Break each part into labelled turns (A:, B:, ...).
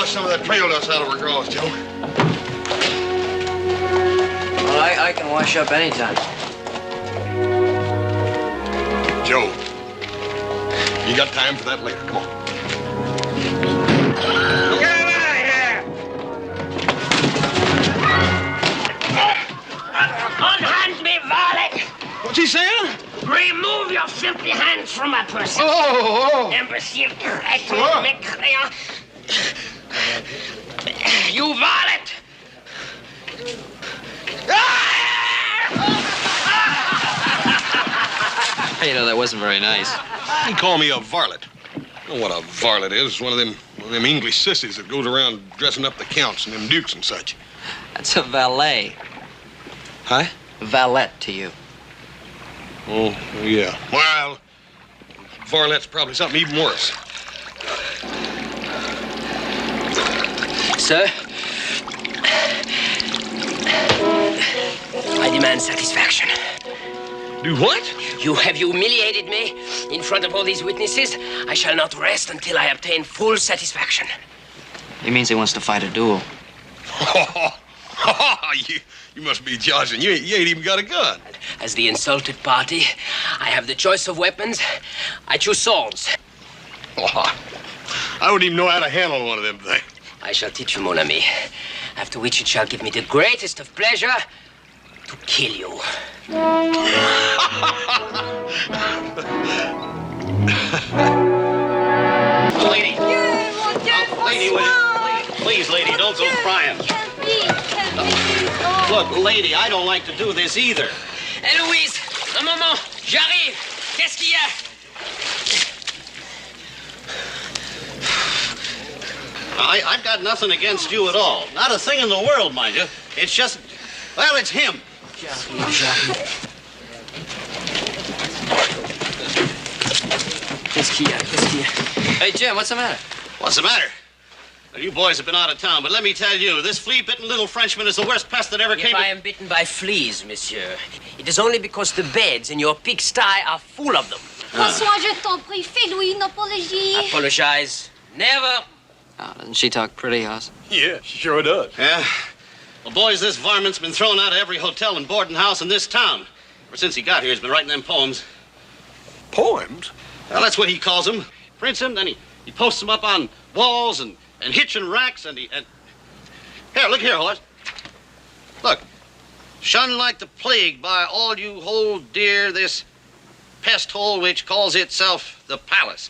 A: wash some of that trail dust out of her drawers, Joe.
B: Well, I can wash up anytime.
A: Joe, you got time for that later. Come on.
C: Get him out of here! Unhand me, varlet!
A: What's he saying?
C: Remove your filthy hands from my person.
A: Oh!
C: Imbecile, traitor, mécréant. You varlet!
B: You know, that wasn't very nice.
A: You call me a varlet. You know what a varlet is? It's one of them English sissies that goes around dressing up the counts and them dukes and such.
B: That's a valet.
A: Huh?
B: Valet to you.
A: Oh, yeah. Well, varlet's probably something even worse.
C: Sir, I demand satisfaction.
A: Do what?
C: You have humiliated me in front of all these witnesses. I shall not rest until I obtain full satisfaction.
B: He means he wants to fight a duel.
A: You must be joshing. You ain't even got a gun.
C: As the insulted party, I have the choice of weapons. I choose swords.
A: I wouldn't even know how to handle one of them things.
C: I shall teach you, mon ami. After which it shall give me the greatest of pleasure to kill you.
D: Lady. Lady, please, lady, don't go crying. Look, lady, I don't like to do this either.
C: Louise, un moment, j'arrive. Qu'est-ce qu'il y a?
D: I've got nothing against you at all. Not a thing in the world, mind you. It's just, well, it's him.
C: Qu'est-ce qu'il y a?
B: Hey, Jim, what's the matter?
D: What's the matter? Well, you boys have been out of town, but let me tell you, this flea-bitten little Frenchman is the worst pest that ever came.
C: If I am bitten by fleas, monsieur, it is only because the beds in your pigsty are full of them.
E: François, je t'en prie, fais-lui une apologie.
C: Apologize. Never.
B: Oh, doesn't she talk pretty, Hoss?
A: Yeah, she sure does.
D: Yeah. Well, boys, this varmint's been thrown out of every hotel and boarding house in this town. Ever since he got here, he's been writing them poems.
A: Poems?
D: Well, that's what he calls them. Prints them, then he posts them up on walls and hitching racks, and here, look here, horse. Look. Shunned like the plague by all you hold dear this pest hole which calls itself the palace.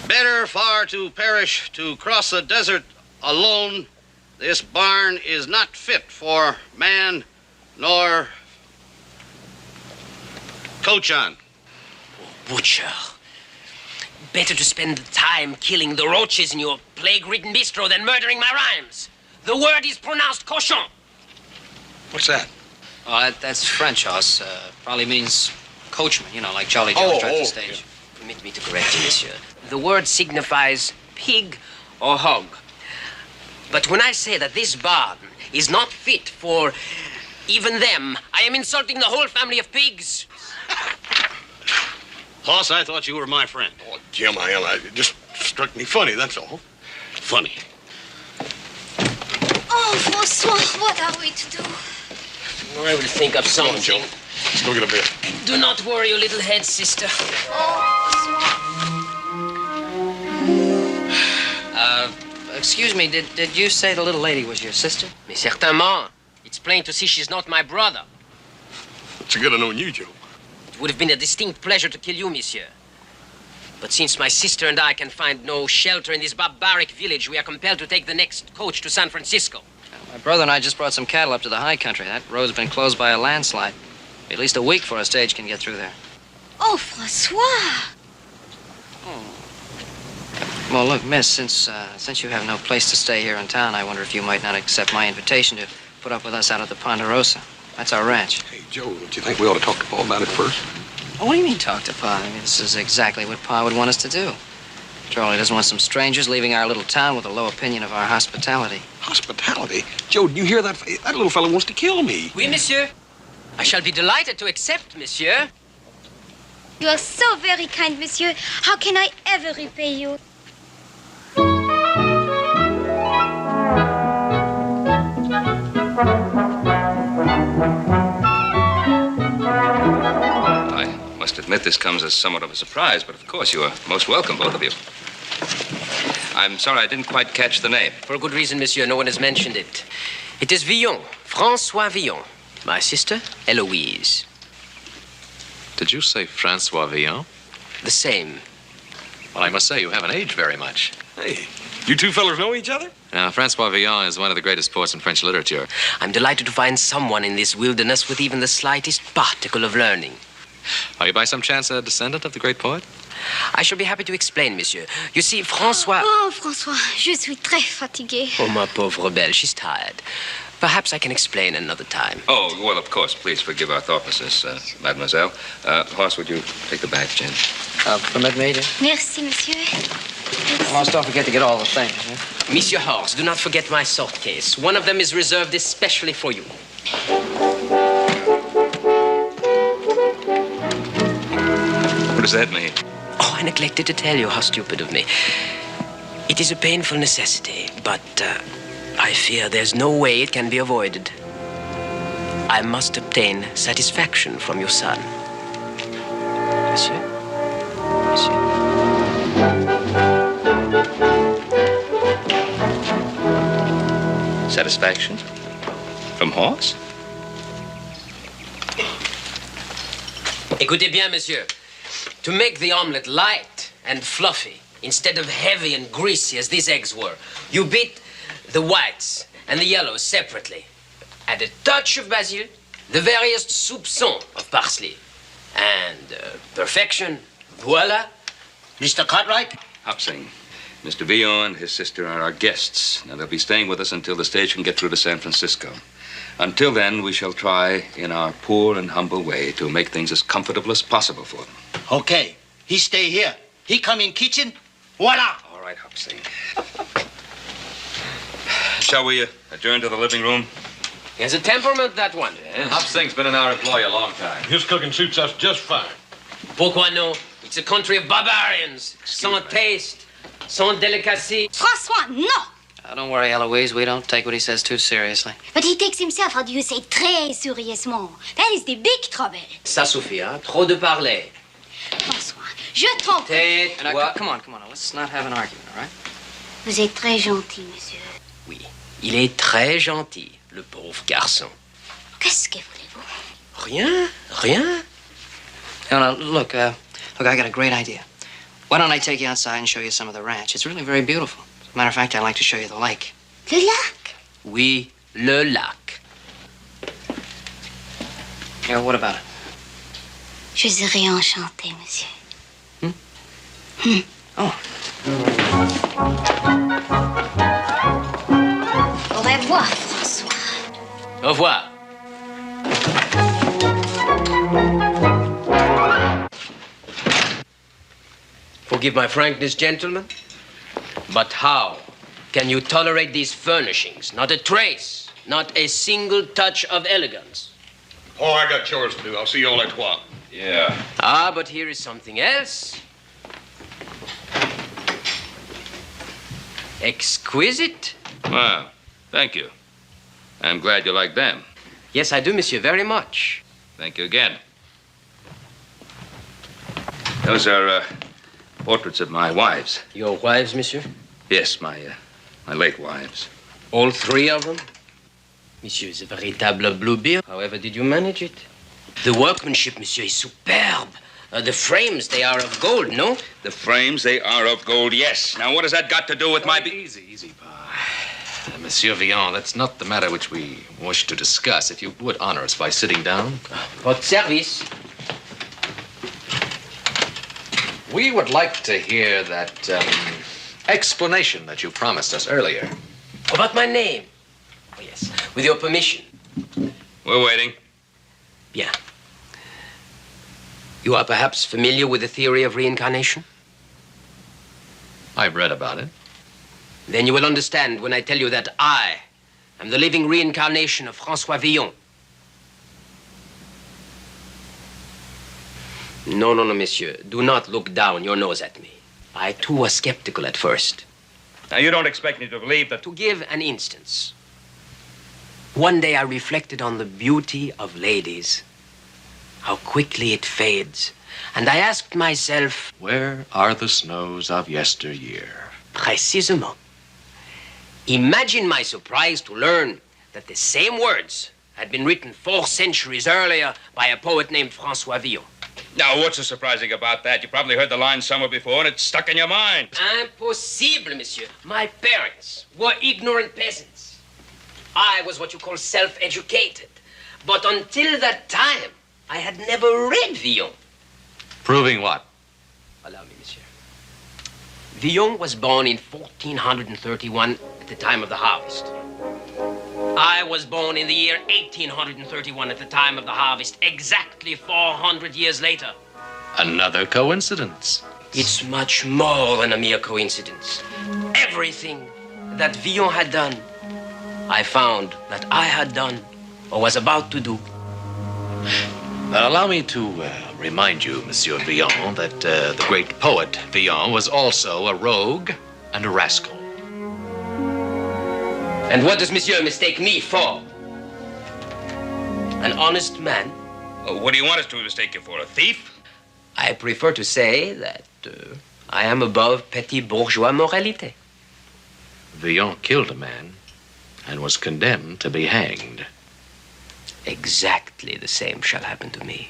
D: Better far to perish to cross the desert alone. This barn is not fit for man nor coach on.
C: Butcher. Better to spend the time killing the roaches in your plague-ridden bistro than murdering my rhymes. The word is pronounced cochon.
A: What's that?
B: Oh, that's French, Hoss. Probably means coachman, you know, like Jolly Jones drives the stage.
C: Yeah. Permit me to correct you, monsieur. The word signifies pig or hog. But when I say that this barn is not fit for even them, I am insulting the whole family of pigs.
D: Hoss, I thought you were my friend.
A: Oh, Jim, it just struck me funny, that's all.
D: Funny.
E: Oh, François, what are we to do?
C: I will think of
A: Come on,
C: something.
A: Joe. Let's go get a beer.
C: Do not worry your little head, sister.
B: Excuse me, did you say the little lady was your sister?
C: Mais certainement. It's plain to see she's not my brother.
A: It's good to know you, Joe.
C: It would have been a distinct pleasure to kill you, monsieur. But since my sister and I can find no shelter in this barbaric village, we are compelled to take the next coach to San Francisco.
B: My brother and I just brought some cattle up to the high country. That road's been closed by a landslide. At least a week before a stage can get through there.
E: Oh, François.
B: Well, look, miss, since you have no place to stay here in town, I wonder if you might not accept my invitation to put up with us out at the Ponderosa. That's our ranch.
A: Hey, Joe, don't you think we ought to talk to Pa about it first?
B: Oh, what do you mean talk to Pa? I mean, this is exactly what Pa would want us to do. After all, he doesn't want some strangers leaving our little town with a low opinion of our hospitality.
A: Hospitality? Joe, did you hear that? That little fellow wants to kill me.
C: Oui, monsieur. I shall be delighted to accept, monsieur.
E: You are so very kind, monsieur. How can I ever repay you?
F: I must admit this comes as somewhat of a surprise, but of course you are most welcome, both of you. I'm sorry I didn't quite catch the name.
C: For a good reason, monsieur. No one has mentioned it. It is Villon, François Villon. My sister, Eloise.
G: Did you say François Villon?
C: The same.
G: Well, I must say you haven't aged very much.
A: Hey, you two fellas know each other?
G: Now, François Villon is one of the greatest poets in French literature.
C: I'm delighted to find someone in this wilderness with even the slightest particle of learning.
G: Are you by some chance a descendant of the great poet?
C: I shall be happy to explain, monsieur. You see, François...
E: Oh, François, je suis très fatiguée.
C: Oh, ma pauvre belle, she's tired. Perhaps I can explain another time.
F: Oh, well, of course. Please forgive our thoughtlessness, mademoiselle. Horace, would you take the badge, Jen?
B: Permit me to?
E: Merci, monsieur.
B: Horace, don't forget to get all the things, huh?
C: Monsieur Horst, do not forget my sword case. One of them is reserved especially for you.
F: What does that mean?
C: Oh, I neglected to tell you. How stupid of me. It is a painful necessity, but I fear there's no way it can be avoided. I must obtain satisfaction from your son. Monsieur? Monsieur?
F: Satisfaction? From Horace?
C: Écoutez bien, monsieur. To make the omelet light and fluffy, instead of heavy and greasy as these eggs were, you beat the whites and the yellows separately. Add a touch of basil, the veriest soupçon of parsley. And perfection, voila.
D: Mr. Cartwright?
F: Hopsing. Mr. Villon and his sister are our guests. Now, they'll be staying with us until the stage can get through to San Francisco. Until then, we shall try, in our poor and humble way, to make things as comfortable as possible for them.
D: Okay. He stay here. He come in kitchen. Voila.
F: All right, Hopsing. Shall we adjourn to the living room?
C: He has a temperament, that one.
G: Hopsing's been in our employ a long time.
A: His cooking suits us just fine.
C: Pourquoi non? It's a country of barbarians. Sans taste, sans delicacy.
E: François, no!
B: Don't worry, Eloise. We don't take what he says too seriously.
E: But he takes himself, how do you say, très sérieusement. That is the big trouble.
C: Ça suffit, hein? Trop de parler.
E: François, je t'en prie.
C: Tais-toi.
B: Come on. Let's not have an argument, all right?
E: Vous êtes très gentil, monsieur.
C: Oui, il est très gentil, le pauvre garçon.
E: Qu'est-ce que voulez-vous?
C: Rien.
B: No, look, I got a great idea. Why don't I take you outside and show you some of the ranch? It's really very beautiful. As a matter of fact, I'd like to show you the lake.
E: Le lac?
C: Oui, le lac.
B: Yeah, what about it?
E: Je serais enchantée, monsieur.
B: Oh.
E: Au revoir, François.
C: Au revoir. Forgive my frankness, gentlemen, but how can you tolerate these furnishings? Not a trace, not a single touch of elegance.
A: Oh, I got chores to do. I'll see you all at 12.
F: Yeah.
C: Ah, but here is something else. Exquisite.
F: Well, thank you. I'm glad you like them.
C: Yes, I do, monsieur, very much.
F: Thank you again. Those are portraits of my wives.
C: Your wives, monsieur?
F: Yes, my late wives.
C: All three of them? Monsieur is a véritable bluebeard. However did you manage it? The workmanship, monsieur, is superb. The frames, they are of gold, no?
F: The frames, they are of gold, yes. Now, what has that got to do with my...
G: Easy, Pa. Monsieur Villon, that's not the matter which we wish to discuss. If you would honor us by sitting down.
C: Votre service.
G: We would like to hear that explanation that you promised us earlier.
C: About my name. Oh, yes, with your permission.
F: We're waiting.
C: Bien. You are perhaps familiar with the theory of reincarnation?
G: I've read about it.
C: Then you will understand when I tell you that I am the living reincarnation of François Villon. No, monsieur. Do not look down your nose at me. I, too, was skeptical at first.
F: Now, you don't expect me to believe that...
C: To give an instance, one day I reflected on the beauty of ladies, how quickly it fades, and I asked myself...
G: Where are the snows of yesteryear?
C: Précisément. Imagine my surprise to learn that the same words had been written 4 centuries earlier by a poet named François Villon.
F: Now, what's so surprising about that? You probably heard the line somewhere before and it's stuck in your mind.
C: Impossible, monsieur. My parents were ignorant peasants. I was what you call self-educated. But until that time, I had never read Villon.
G: Proving what?
C: Allow me, monsieur. Villon was born in 1431 at the time of the harvest. I was born in the year 1831 at the time of the harvest, exactly 400 years later.
G: Another coincidence.
C: It's much more than a mere coincidence. Everything that Villon had done, I found that I had done or was about to do.
G: Now, allow me to remind you, Monsieur Villon, that the great poet Villon was also a rogue and a rascal.
C: And what does monsieur mistake me for? An honest man?
F: What do you want us to mistake you for, a thief?
C: I prefer to say that I am above petit bourgeois moralité.
G: Villon killed a man and was condemned to be hanged.
C: Exactly the same shall happen to me.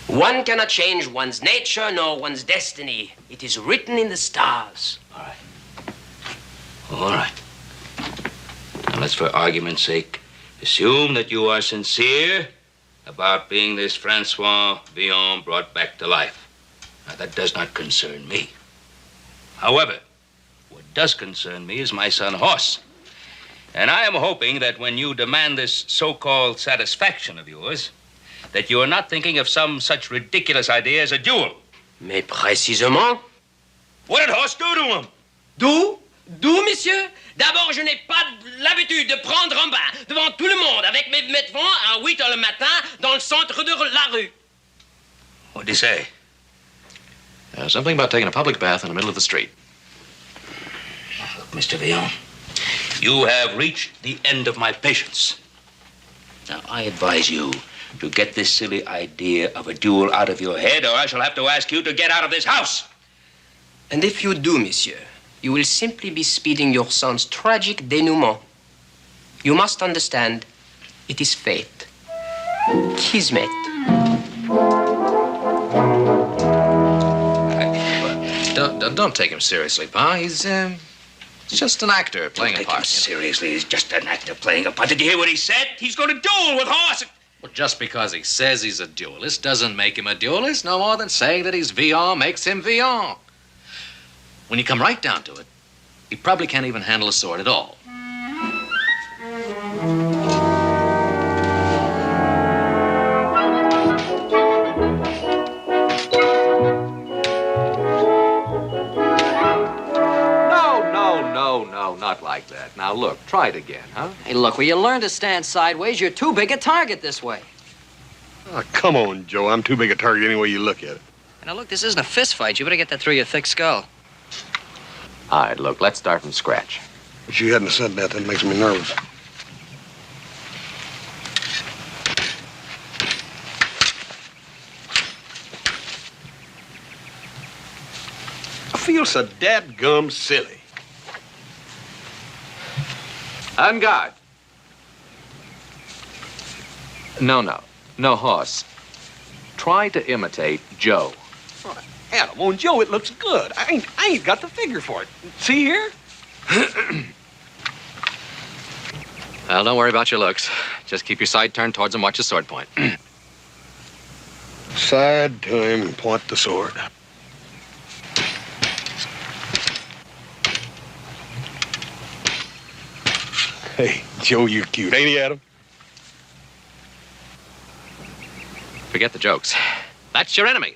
C: One cannot change one's nature nor one's destiny. It is written in the stars.
F: All right. All right. Now let's, for argument's sake, assume that you are sincere about being this François Villon brought back to life. Now, that does not concern me. However, what does concern me is my son Horse. And I am hoping that when you demand this so-called satisfaction of yours, that you are not thinking of some such ridiculous idea as a duel.
C: Mais précisément?
F: What did Horse do to him?
C: Do? D'où, monsieur? D'abord, je n'ai pas l'habitude de prendre un bain devant tout le monde avec mes vêtements à 8 heures le matin dans le centre de la rue.
F: What did he say?
G: Something about taking a public bath in the middle of the street.
F: Look, Mr. Villon, you have reached the end of my patience. Now, I advise you to get this silly idea of a duel out of your head, or I shall have to ask you to get out of this house.
C: And if you do, monsieur, you will simply be speeding your son's tragic dénouement. You must understand, it is fate. Kismet.
G: Don't take him seriously, Pa. He's just an actor playing a part.
F: Seriously, he's just an actor playing a part. Did you hear what he said? He's going to duel with Horse.
G: Well, just because he says he's a duelist doesn't make him a duelist, no more than saying that he's Villon makes him Villon. When you come right down to it, he probably can't even handle a sword at all. No, not like that. Now, look, try it again, huh?
B: Hey, look, will you learn to stand sideways? You're too big a target this way.
A: Oh, come on, Joe. I'm too big a target any way you look at it.
B: Now, look, this isn't a fist fight. You better get that through your thick skull.
G: All right, look, let's start from scratch.
A: But you hadn't said that. That makes me nervous. I feel so dadgum silly.
G: On guard. No, Horse. Try to imitate Joe.
A: Adam, on Joe, it looks good. I ain't got the figure for it. See here?
G: Well, don't worry about your looks. Just keep your side turned towards him. Watch your sword point.
A: Side to him and point the sword. Hey, Joe, you're cute, ain't he, Adam?
G: Forget the jokes. That's your enemy.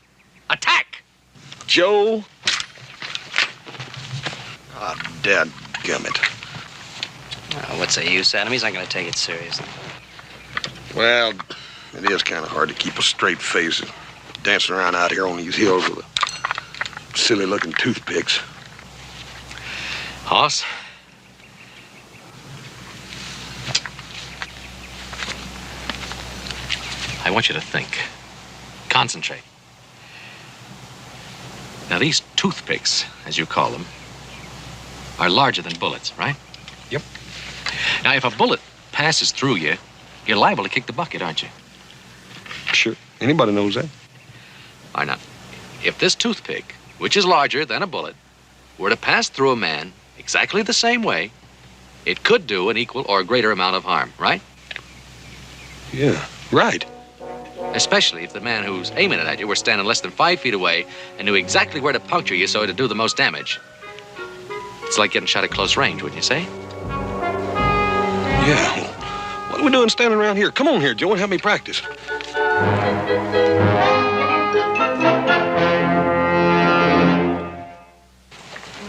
G: Attack!
A: Joe? Ah, dadgummit.
B: Oh, what's the use, Adam? He's not going to take it seriously.
A: Well, It is kind of hard to keep a straight face dancing around out here on these hills with silly-looking toothpicks.
G: Hoss? I want you to think. Concentrate. Now, these toothpicks, as you call them, are larger than bullets, right?
A: Yep.
G: Now, if a bullet passes through you, you're liable to kick the bucket, aren't you?
A: Sure. Anybody knows that.
G: Why not? If this toothpick, which is larger than a bullet, were to pass through a man exactly the same way, it could do an equal or greater amount of harm, right?
A: Yeah, right.
G: Especially if the man who's aiming it at you were standing less than 5 feet away and knew exactly where to puncture you so it'd do the most damage. It's like getting shot at close range, wouldn't you say?
A: Yeah. Well, what are we doing standing around here? Come on here, Joe, and help me practice.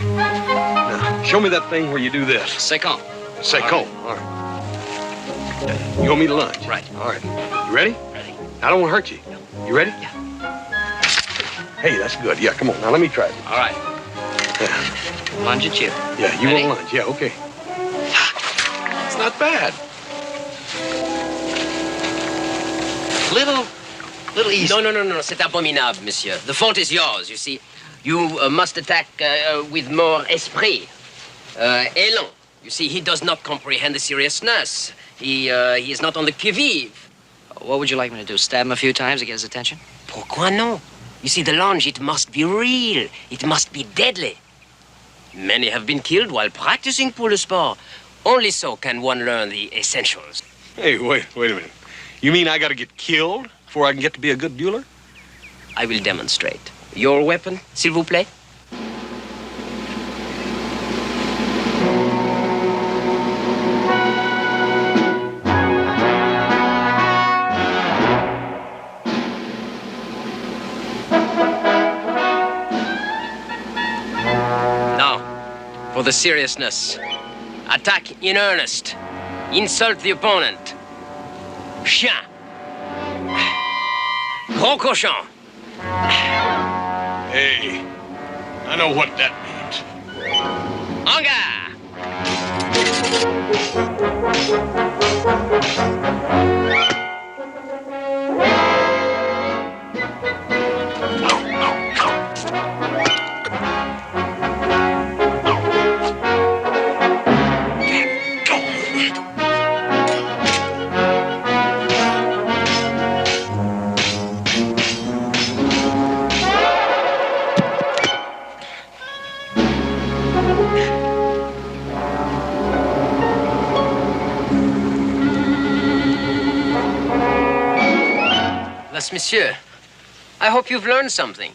A: Now, show me that thing where you do this.
C: Second.
A: Second. All right. You want me to lunge?
C: Right.
A: All right. You ready?
C: Ready.
A: I don't want to hurt you.
C: No.
A: You ready?
C: Yeah.
A: Hey, that's good. Yeah, come on. Now, let me try it.
C: All right.
A: Yeah,
C: Lunge at you.
A: yeah you
C: Ready?
A: want lunge. Yeah, okay.
G: It's not bad.
C: Little easy. No. C'est abominable, monsieur. The fault is yours, you see. You must attack with more esprit. Élan. You see, he does not comprehend the seriousness. He is not on the qui-vive.
B: What would you like me to do? Stab him a few times to get his attention?
C: Pourquoi non? You see, the lunge, it must be real. It must be deadly. Many have been killed while practicing pour le sport. Only so can one learn the essentials.
A: Hey, wait a minute. You mean I got to get killed before I can get to be a good dueler?
C: I will demonstrate. Your weapon, s'il vous plaît? Now, for the seriousness. Attack in earnest. Insult the opponent. Chien. Gros cochon.
A: Hey, I know what that means.
C: En garde. Monsieur, I hope you've learned something.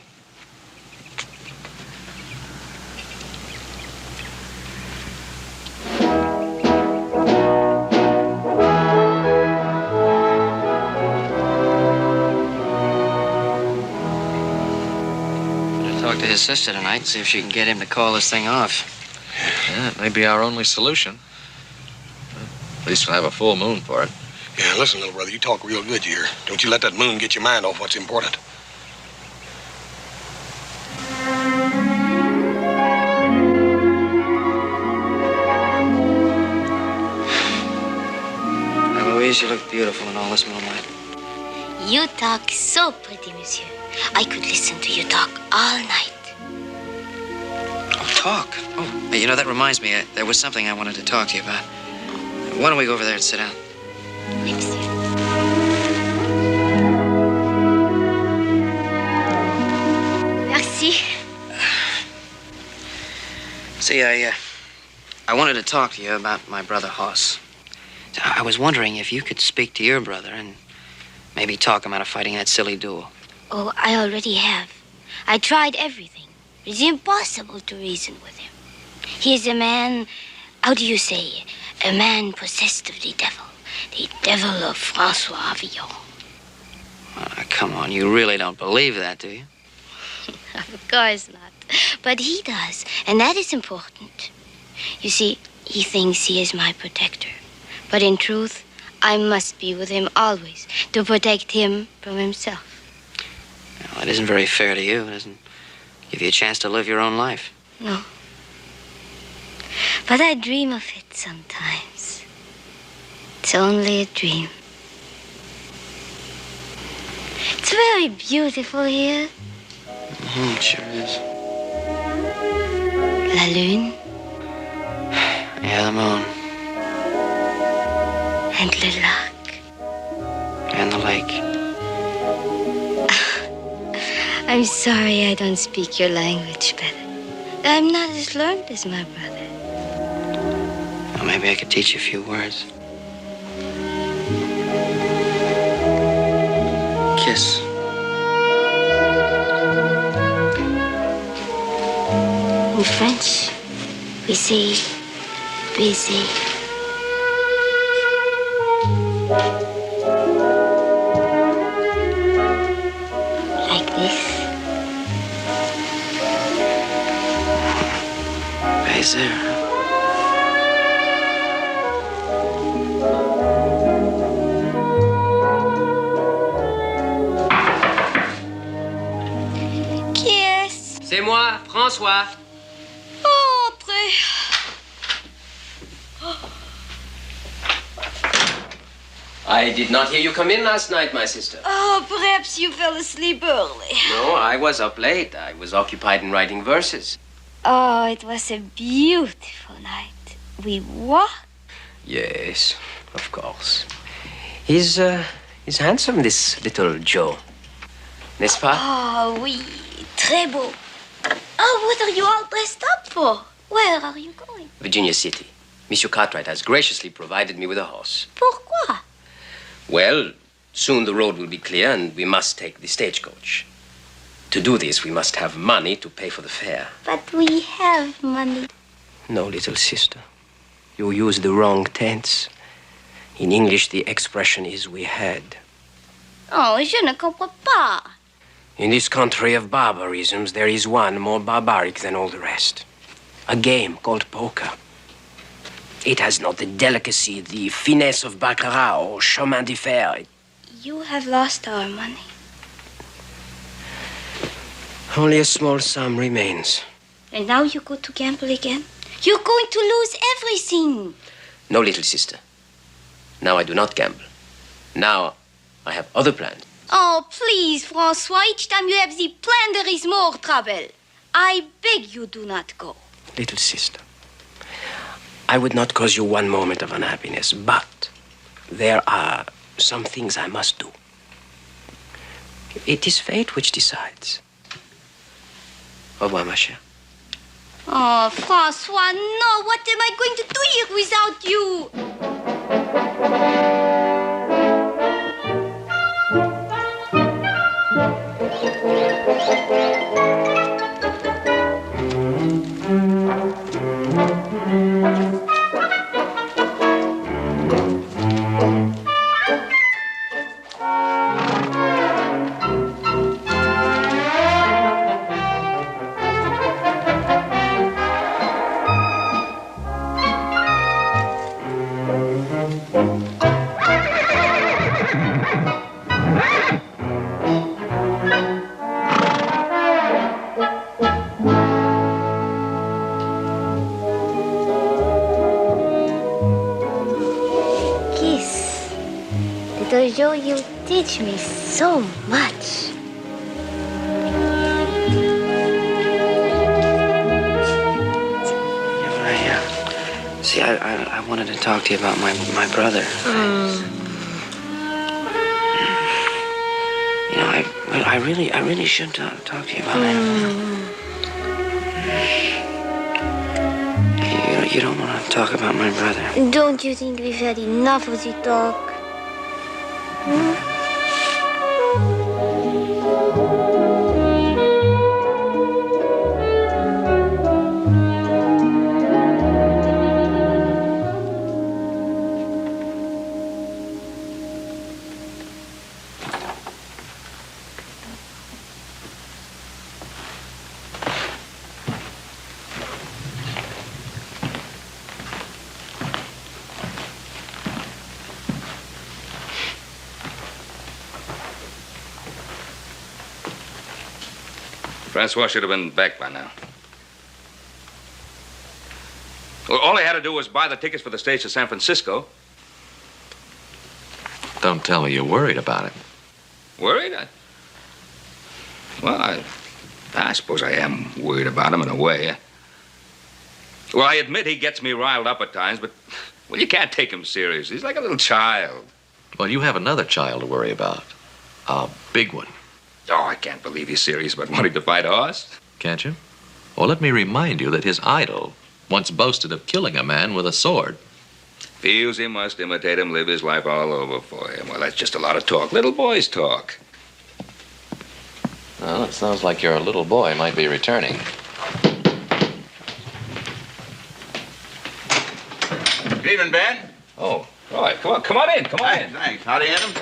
B: I'll talk to his sister tonight and see if she can get him to call this thing off.
G: Yeah, it may be our only solution. At least we'll have a full moon for it.
A: Yeah, listen, little brother, you talk real good here. Don't you let that moon get your mind off what's important.
B: Now, Louise, you look beautiful in all this moonlight.
E: You talk so pretty, monsieur. I could listen to you talk all night.
B: Oh, talk? Oh, you know, that reminds me. There was something I wanted to talk to you about. Why don't we go over there and sit down?
E: Oui, monsieur. Merci.
B: See, I wanted to talk to you about my brother Hoss. I was wondering if you could speak to your brother and maybe talk him out of fighting that silly duel.
E: Oh, I already have. I tried everything. It's impossible to reason with him. He is a man, how do you say, a man possessed of the devil of François Villon.
B: Come on, you really don't believe that, do you?
E: Of course not. But he does, and that is important. You see, he thinks he is my protector. But in truth, I must be with him always to protect him from himself.
B: Well, it isn't very fair to you. It doesn't give you a chance to live your own life.
E: No. But I dream of it sometimes. It's only a dream. It's very beautiful here.
B: It sure is.
E: La lune
B: Yeah, the moon.
E: and le lac.
B: And the lake.
E: I'm sorry I don't speak your language better. I'm not as learned as my brother.
B: Well, maybe I could teach you a few words. Kiss.
E: In French, we say baiser. Like this.
B: Baiser.
E: Qui est-ce?
C: C'est moi, François.
E: Oh, entrez.
C: I did not hear you come in last night, my sister.
E: Oh, perhaps you fell asleep early.
C: No, I was up late. I was occupied in writing verses.
E: Oh, it was a beautiful night. We walked.
C: Yes, of course. He's handsome, this little Joe. N'est-ce pas?
E: Oh, oui, très beau. Oh, what are you all dressed up for? Where are you going?
C: Virginia City. Monsieur Cartwright has graciously provided me with a horse.
E: Pourquoi?
C: Well, soon the road will be clear and we must take the stagecoach. To do this, we must have money to pay for the fare.
E: But we have money.
C: No, little sister. You use the wrong tense. In English, the expression is we had.
E: Oh, je ne comprends pas.
C: In this country of barbarisms, there is one more barbaric than all the rest. A game called poker. It has not the delicacy, the finesse of baccarat or chemin de fer.
E: You have lost our money.
C: Only a small sum remains.
E: And now you go to gamble again? You're going to lose everything.
C: No, little sister. Now I do not gamble. Now I have other plans.
E: Oh, please, François. Each time you have the plan, there is more trouble. I beg you do not go.
C: Little sister, I would not cause you one moment of unhappiness, but there are some things I must do. It is fate which decides. Au revoir, ma chère.
E: Oh, François, no. What am I going to do here without you? Little Joe, you teach me so much.
B: See, I wanted to talk to you about my brother. You know, I really should talk to you about him. You don't want to talk about my brother.
E: Don't you think we've had enough of the talk?
F: Francois should have been back by now. Well, all he had to do was buy the tickets for the stage to San Francisco.
G: Don't tell me you're worried about him.
F: Worried? I suppose I am worried about him in a way. Well, I admit he gets me riled up at times, but, well, you can't take him serious. He's like a little child.
G: Well, you have another child to worry about. A big one.
F: Oh, I can't believe he's serious about wanting to fight a horse.
G: Can't you? Well, let me remind you that his idol once boasted of killing a man with a sword.
F: Feels he must imitate him, live his life all over for him. Well, that's just a lot of talk. Little boys talk.
G: Well, it sounds like your little boy might be returning.
H: Good evening, Ben.
F: Oh, Roy, come on in.
H: Thanks. Howdy, Adam.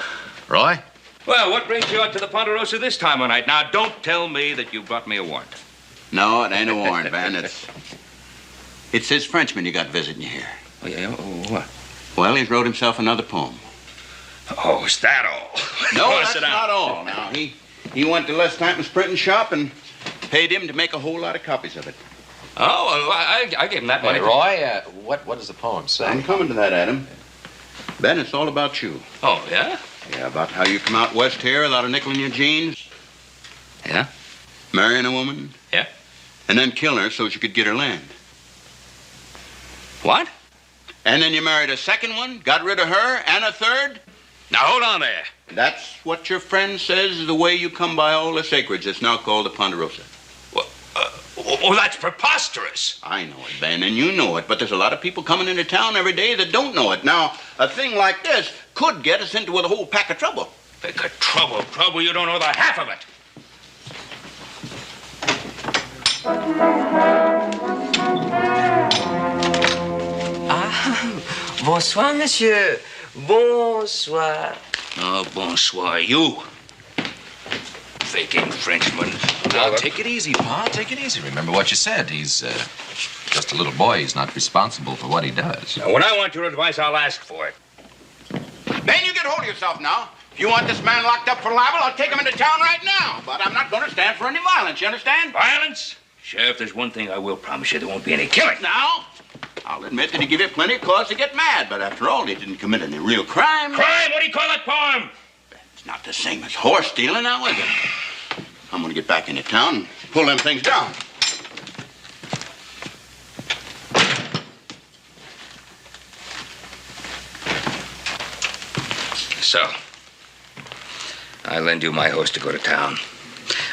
G: Roy?
F: Well, what brings you out to the Ponderosa this time of night? Now, don't tell me that you brought me a warrant.
H: No, it ain't a warrant, Ben. It's his Frenchman you got visiting you here.
F: Oh, yeah? Oh, what?
H: Well, he's wrote himself another poem.
F: Oh, is that all?
H: No, that's not all. Now, he went to Les Stanton's printing shop and paid him to make a whole lot of copies of it.
F: Oh, well, I gave him that money.
G: Hey, Roy, what does the poem say?
H: I'm coming to that, Adam. Ben, it's all about you.
F: Oh, yeah?
H: Yeah, about how you come out west here without a nickel in your jeans.
F: Yeah?
H: Marrying a woman.
F: Yeah.
H: And then killing her so she could get her land.
F: What?
H: And then you married a second one, got rid of her, and a third.
F: Now, hold on there.
H: That's what your friend says is the way you come by all this acreage that's now called the Ponderosa.
F: Well, that's preposterous.
H: I know it, Ben, and you know it, but there's a lot of people coming into town every day that don't know it. Now, a thing like this could get us into a whole pack of trouble.
F: Pack of trouble? Trouble? You don't know the half of it.
C: Ah, bonsoir, monsieur. Bonsoir.
F: Oh, bonsoir, you. Faking Frenchman.
G: Now, take it easy, Pa. Take it easy. Remember what you said. He's just a little boy. He's not responsible for what he does.
F: Now, when I want your advice, I'll ask for it.
H: Ben, you get hold of yourself now. If you want this man locked up for libel, I'll take him into town right now. But I'm not going to stand for any violence, you understand?
F: Violence? Sheriff, there's one thing I will promise you. There won't be any killing.
H: Now, I'll admit that he gave you plenty of cause to get mad, but after all, he didn't commit any real crime.
F: Crime? What do you call that poem?
H: It's not the same as horse stealing, now, is it? I'm going to get back into town and pull them things down.
F: So, I lend you my horse to go to town.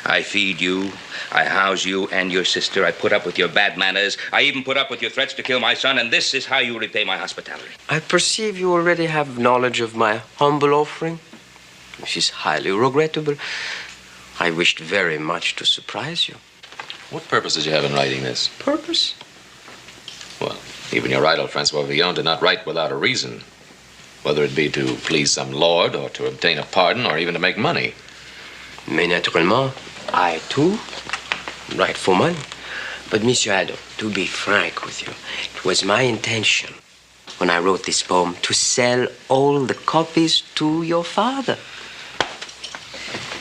F: I feed you, I house you and your sister. I put up with your bad manners. I even put up with your threats to kill my son, and this is how you repay my hospitality.
C: I perceive you already have knowledge of my humble offering, which is highly regrettable. I wished very much to surprise you.
G: What purpose did you have in writing this?
C: Purpose?
G: Well, even your idol, François Villon, did not write without a reason. Whether it be to please some lord, or to obtain a pardon, or even to make money.
C: Mais naturellement, I too write for money. But, Monsieur Adam, to be frank with you, it was my intention, when I wrote this poem, to sell all the copies to your father.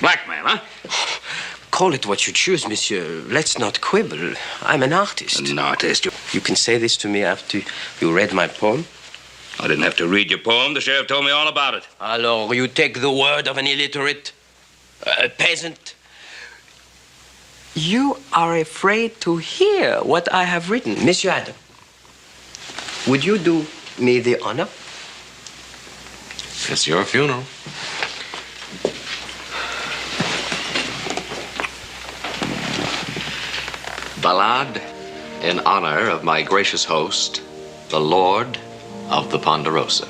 F: Blackmail, huh?
C: Call it what you choose, monsieur. Let's not quibble. I'm an artist.
F: An artist?
C: You can say this to me after you read my poem.
F: I didn't have to read your poem. The sheriff told me all about it.
C: Alors, you take the word of an illiterate, a peasant. You are afraid to hear what I have written. Monsieur Adam, would you do me the honor?
G: It's your funeral. Ballade in honor of my gracious host, the Lord of the Ponderosa.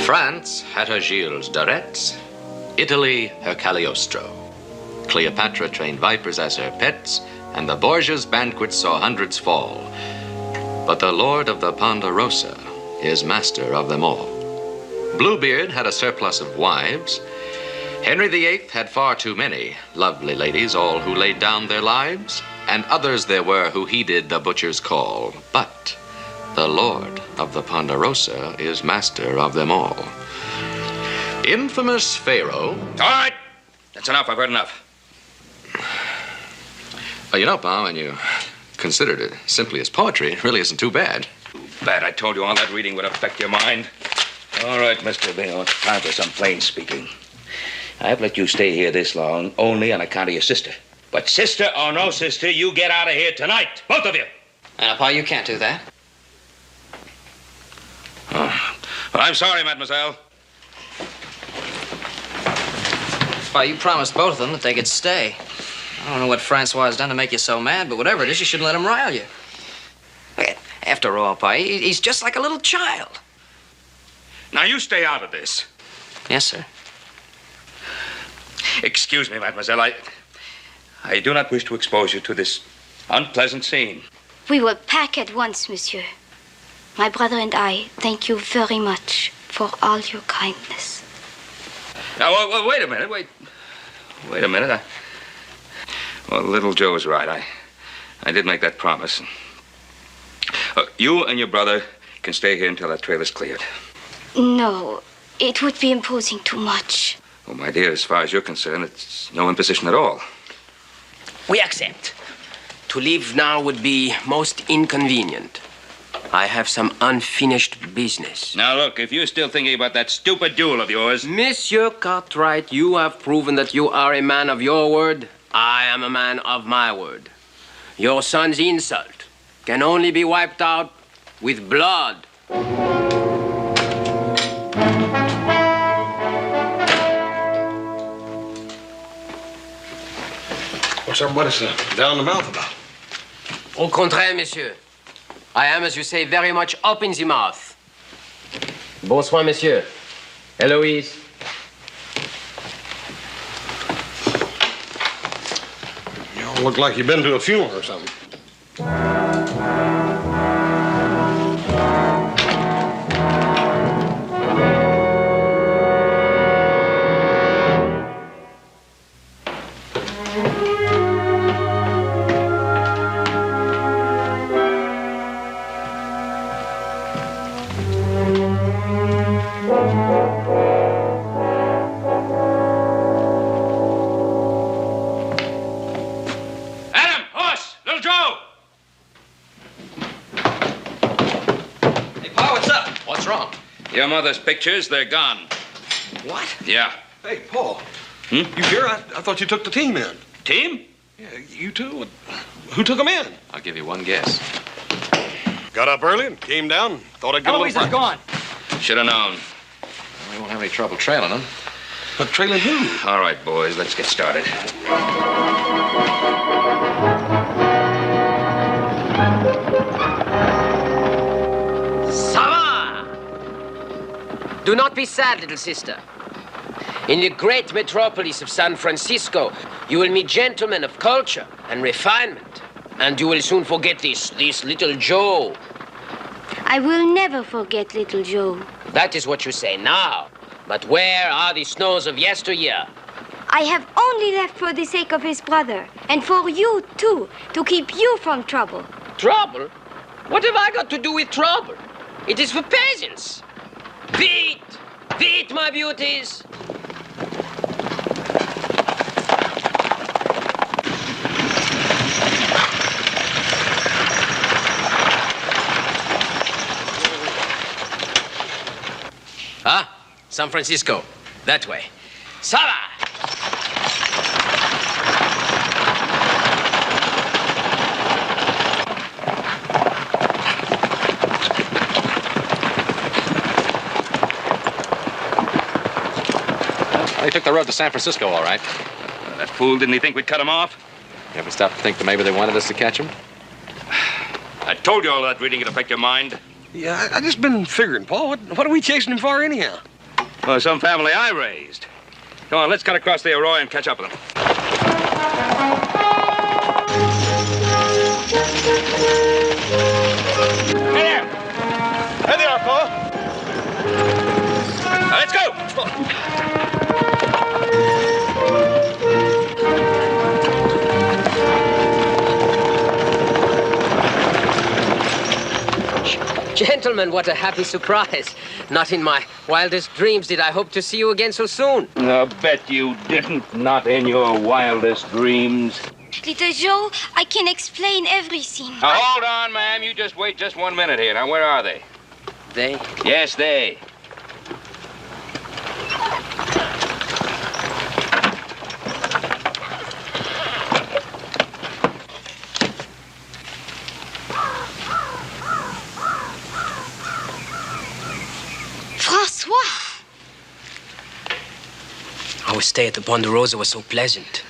G: France had her Gilles de Retz, Italy her Cagliostro. Cleopatra trained vipers as her pets, and the Borgias' banquets saw hundreds fall. But the Lord of the Ponderosa is master of them all. Bluebeard had a surplus of wives. Henry VIII had far too many lovely ladies, all who laid down their lives, and others there were who heeded the butcher's call. But the Lord of the Ponderosa is master of them all. Infamous Pharaoh.
F: All right. That's enough. I've heard enough.
G: Oh, you know, Pa, when you considered it simply as poetry, it really isn't too bad.
F: Bad, I told you all that reading would affect your mind. All right, Mr. Villon, time for some plain speaking. I've let you stay here this long only on account of your sister. But sister or no sister, you get out of here tonight, both of you.
B: Pa, you can't do that.
F: Oh. Well, I'm sorry, mademoiselle.
B: Pa, you promised both of them that they could stay. I don't know what Francois has done to make you so mad, but whatever it is, you shouldn't let him rile you. After all, Pa, he's just like a little child.
F: Now, you stay out of this.
B: Yes, sir.
F: Excuse me, mademoiselle. I do not wish to expose you to this unpleasant scene.
E: We will pack at once, monsieur. My brother and I thank you very much for all your kindness.
F: Now, well, wait a minute. Wait a minute. Well, little Joe's right. I did make that promise. You and your brother can stay here until that trail is cleared.
E: No, it would be imposing too much.
F: Well, my dear, as far as you're concerned, it's no imposition at all.
C: We accept. To leave now would be most inconvenient. I have some unfinished business.
F: Now, look, if you're still thinking about that stupid duel of yours...
C: Monsieur Cartwright, you have proven that you are a man of your word. I am a man of my word. Your son's insult can only be wiped out with blood.
A: What's everybody down the mouth about?
C: Au contraire, monsieur. I am, as you say, very much up in the mouth. Bonsoir, monsieur. Eloise.
A: You all look like you've been to a funeral or something.
F: Your mother's pictures, they're gone.
A: What?
F: Yeah.
A: Hey, Paul. You here? I thought you took the team in.
F: Team?
A: Yeah, you two. Who took them in?
G: I'll give you one guess.
A: Got up early and came down. Thought I'd get
I: Eloise is gone.
F: Should have known.
G: We won't have any trouble trailing them.
A: But trailing who?
F: All right, boys, let's get started.
C: Do not be sad, little sister. In the great metropolis of San Francisco, you will meet gentlemen of culture and refinement. And you will soon forget this little Joe.
E: I will never forget little Joe.
C: That is what you say now. But where are the snows of yesteryear?
E: I have only left for the sake of his brother, and for you, too, to keep you from trouble.
C: Trouble? What have I got to do with trouble? It is for peasants. Vite, my beauties. San Francisco. That way. Sava!
G: They took the road to San Francisco, all right.
F: That fool, didn't he think we'd cut him off?
G: You ever stop to think that maybe they wanted us to catch him?
F: I told you all that reading would affect your mind.
A: Yeah, I just been figuring, Paul. What are we chasing him for anyhow?
F: Well, some family I raised. Come on, let's cut across the arroyo and catch up with them.
A: Hey there! Hey there, Paul!
F: Now, let's go!
C: Gentlemen, what a happy surprise. Not in my wildest dreams did I hope to see you again so soon.
F: I'll bet you didn't. Not in your wildest dreams.
E: Little Joe, I can explain everything.
F: Now, hold on, ma'am. You just wait just 1 minute here. Now, where are they?
B: They?
F: Yes, they.
E: François!
C: Our stay at the Ponderosa was so pleasant.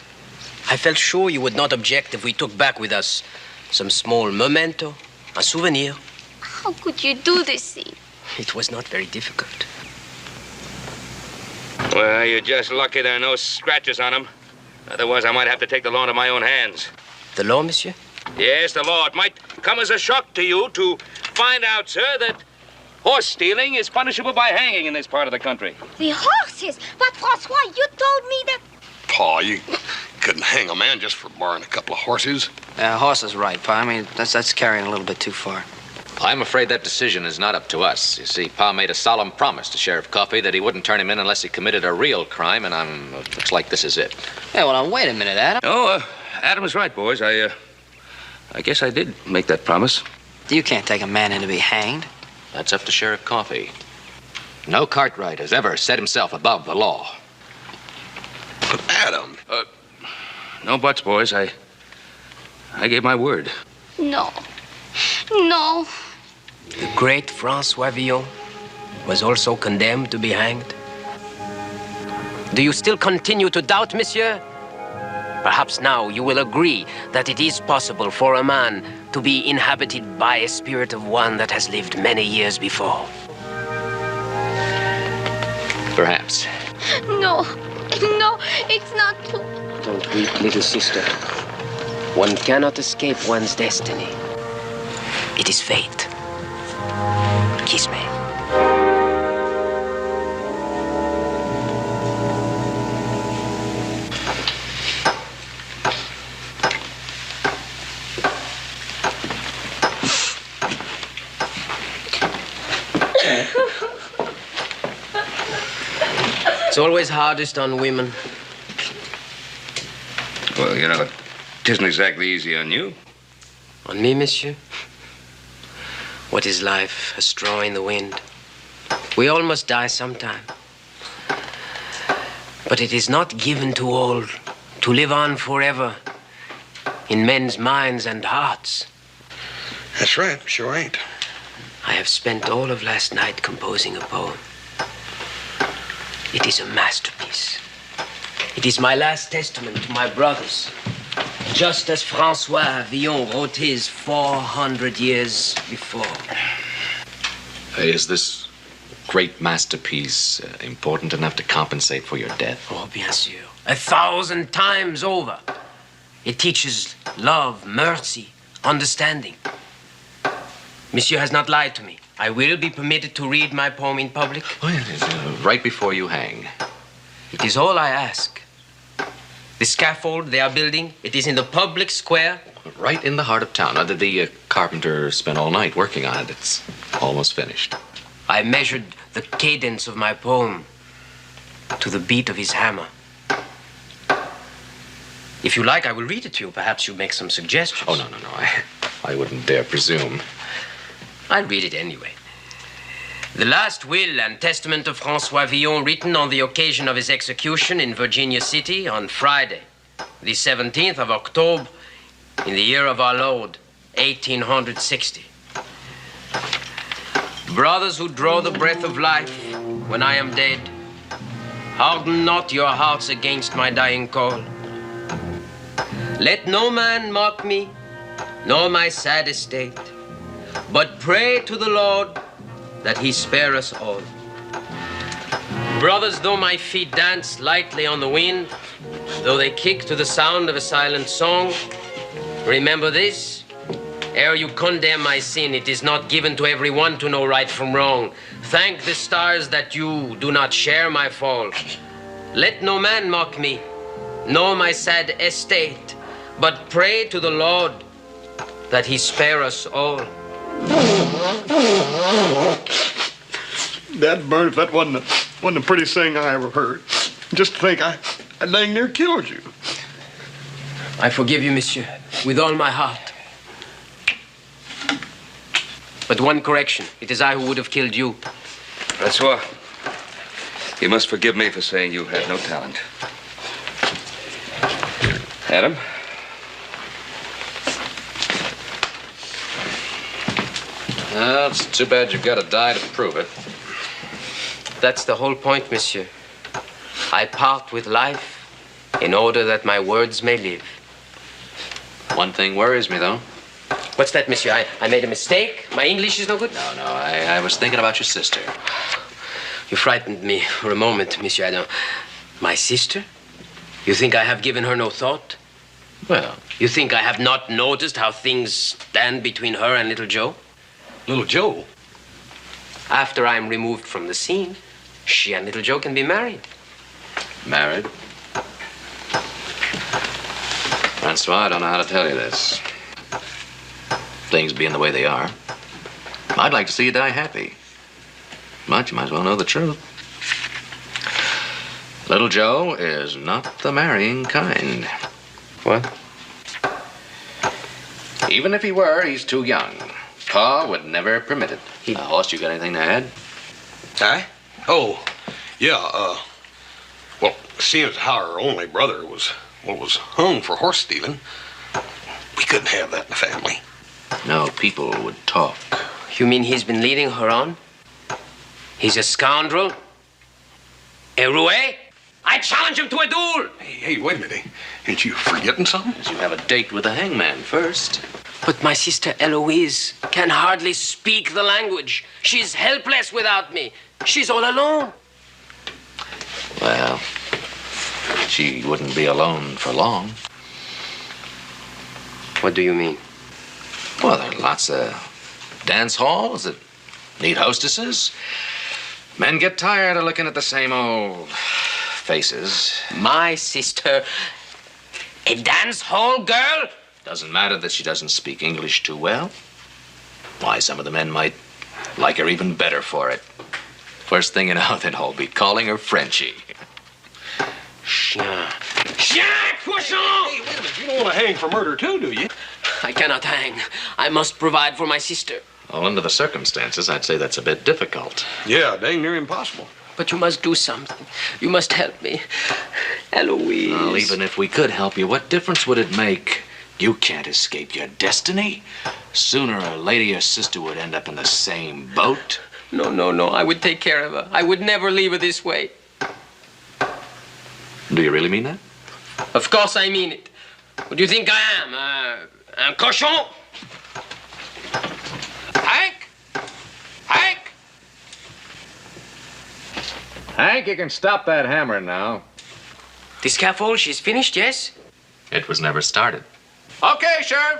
C: I felt sure you would not object if we took back with us some small memento, a souvenir.
E: How could you do this thing?
C: It was not very difficult.
F: Well, you're just lucky there are no scratches on them. Otherwise, I might have to take the law into my own hands.
C: The law, monsieur?
F: Yes, the law. It might come as a shock to you to find out, sir, that horse stealing is punishable by hanging in this part of the country.
E: The horses! But François, you told me that...
A: Pa, you couldn't hang a man just for borrowing a couple of horses.
B: Horse is right, Pa. I mean, that's carrying a little bit too far.
G: I'm afraid that decision is not up to us. You see, Pa made a solemn promise to Sheriff Coffey that he wouldn't turn him in unless he committed a real crime, and looks like this is it.
B: Yeah, well, now, wait a minute, Adam.
F: Oh, Adam is right, boys. I guess I did make that promise.
B: You can't take a man in to be hanged.
G: That's up to Sheriff Coffey. No Cartwright has ever set himself above the law.
A: But Adam...
F: No buts, boys. I gave my word.
E: No. No.
C: The great François Villon was also condemned to be hanged. Do you still continue to doubt, monsieur? Perhaps now you will agree that it is possible for a man to be inhabited by a spirit of one that has lived many years before.
G: Perhaps.
E: No. No, it's not true.
C: Don't weep, little sister. One cannot escape one's destiny. It is fate. Kiss me. It's always hardest on women.
F: Well, you know, it isn't exactly easy on you.
C: On me, monsieur? What is life? A straw in the wind. We all must die sometime. But it is not given to all to live on forever in men's minds and hearts.
A: That's right, sure ain't.
C: I have spent all of last night composing a poem. It is a masterpiece. It is my last testament to my brothers, just as François Villon wrote his 400 years before.
G: Is this great masterpiece important enough to compensate for your death?
C: Oh, bien sûr. 1,000 times over. It teaches love, mercy, understanding. Monsieur has not lied to me. I will be permitted to read my poem in public.
G: Oh, yes, right before you hang.
C: It is all I ask. The scaffold they are building, it is in the public square.
G: Right in the heart of town. The carpenter spent all night working on it. It's almost finished.
C: I measured the cadence of my poem to the beat of his hammer. If you like, I will read it to you. Perhaps you make some suggestions.
G: Oh, no. I wouldn't dare presume.
C: I'll read it anyway. The last will and testament of François Villon, written on the occasion of his execution in Virginia City on Friday, the 17th of October, in the year of our Lord, 1860. Brothers who draw the breath of life when I am dead, harden not your hearts against my dying call. Let no man mock me, nor my sad estate, but pray to the Lord that he spare us all. Brothers, though my feet dance lightly on the wind, though they kick to the sound of a silent song, remember this: ere you condemn my sin, it is not given to everyone to know right from wrong. Thank the stars that you do not share my fall. Let no man mock me, nor my sad estate, but pray to the Lord that he spare us all.
A: That burn, if that wasn't the prettiest thing I ever heard. Just to think I dang near killed you.
C: I forgive you, monsieur, with all my heart. But one correction. It is I who would have killed you.
F: Francois, you must forgive me for saying you had no talent. Adam?
G: It's too bad you've got to die to prove it.
C: That's the whole point, monsieur. I part with life in order that my words may live.
G: One thing worries me, though.
C: What's that, monsieur? I made a mistake? My English is no good?
G: No, I was thinking about your sister.
C: You frightened me for a moment, monsieur Adam. My sister? You think I have given her no thought?
G: Well,
C: You think I have not noticed how things stand between her and little Joe?
A: Little Joe?
C: After I'm removed from the scene, she and little Joe can be married.
G: married. Francois, I don't know how to tell you this. Things being the way they are, I'd like to see you die happy. But you might as well know the truth. Little Joe is not the marrying kind.
C: What?
G: Even if he were, he's too young. Pa would never permit it. Horst, you got anything to add?
A: I? Oh, yeah, well, seeing as how our only brother was hung for horse stealing, we couldn't have that in the family.
G: No, people would talk.
C: You mean he's been leading her on? He's a scoundrel? A roue? I challenge him to a duel!
A: Hey, wait a minute. Ain't you forgetting something?
G: You have a date with the hangman first.
C: But my sister Eloise can hardly speak the language. She's helpless without me. She's all alone.
G: Well, she wouldn't be alone for long.
C: What do you mean?
G: Well, there are lots of dance halls that need hostesses. Men get tired of looking at the same old faces.
C: My sister, a dance hall girl?
G: Doesn't matter that she doesn't speak English too well. Why, some of the men might like her even better for it. First thing you know, they'd all be calling her Frenchie.
C: Chien, cochon!
A: Hey, wait a minute. You don't want to hang for murder, too, do you?
C: I cannot hang. I must provide for my sister.
G: Well, under the circumstances, I'd say that's a bit difficult.
A: Yeah, dang near impossible.
C: But you must do something. You must help me. Eloise.
G: Well, even if we could help you, what difference would it make? You can't escape your destiny. Sooner or later, your sister would end up in the same boat.
C: No. I would take care of her. I would never leave her this way.
G: Do you really mean that?
C: Of course I mean it. What do you think I am? Un cochon?
G: Hank! Hank!
I: Hank, you can stop that hammering now.
C: The scaffold, she's finished, yes?
G: It was never started.
I: Okay, Sheriff.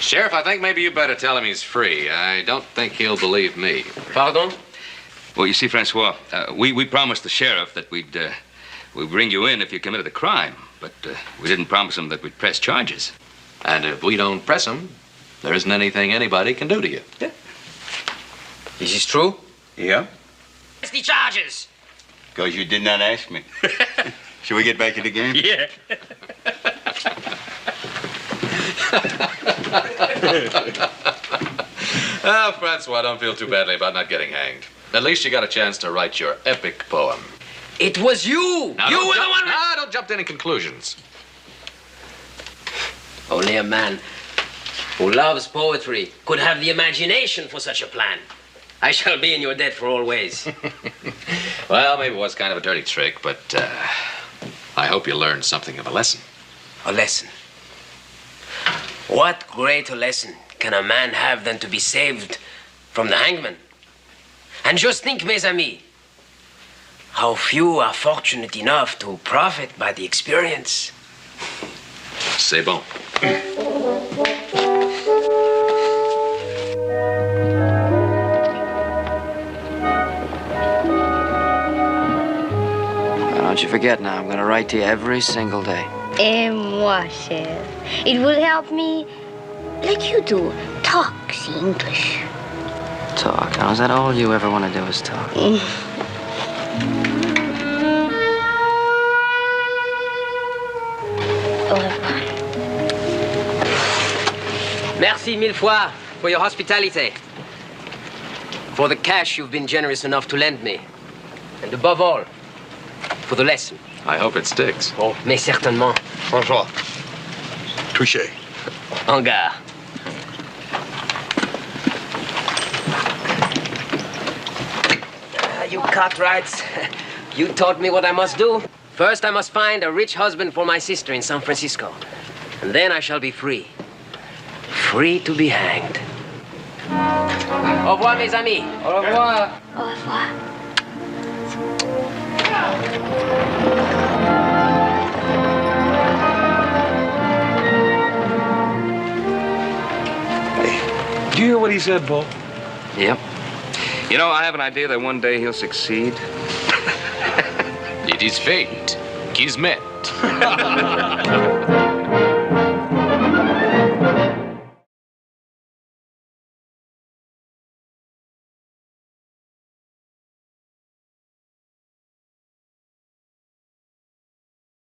G: Sheriff, I think maybe you better tell him he's free. I don't think he'll believe me.
C: Pardon?
F: Well, you see, Francois, we promised the sheriff that we'd bring you in if you committed a crime, but we didn't promise him that we'd press charges.
G: And if we don't press him, there isn't anything anybody can do to you.
C: Yeah. Is this true?
H: Yeah?
C: What's the charges?
H: Because you did not ask me. Shall we get back to the game?
C: Yeah.
G: Oh, Francois, don't feel too badly about not getting hanged. At least you got a chance to write your epic poem.
C: It was you!
G: Now,
C: You
G: don't
C: were
G: jump-
C: the one...
G: Nah, don't jump to any conclusions.
C: Only a man who loves poetry could have the imagination for such a plan. I shall be in your debt for always.
G: Well, maybe it was kind of a dirty trick, but I hope you learned something of a lesson.
C: A lesson. What greater lesson can a man have than to be saved from the hangman? And just think, mes amis, how few are fortunate enough to profit by the experience.
G: C'est bon.
B: Don't you forget now, I'm going to write to you every single day.
E: Et moi, cher. It will help me, like you do, talk the English.
B: Talk. Now, is that all you ever want to do is talk?
E: Au revoir.
C: Merci mille fois for your hospitality. For the cash you've been generous enough to lend me. And above all, for the lesson.
G: I hope it sticks.
C: Oh, mais certainement.
A: François. Touché.
C: En gare. You Cartwrights, you taught me what I must do. First, I must find a rich husband for my sister in San Francisco. And then I shall be free. Free to be hanged. Au revoir, mes amis.
B: Au revoir.
E: Au revoir.
A: Do you hear what he said, Paul?
F: Yep. You know, I have an idea that one day he'll succeed.
G: It is fate. Kismet.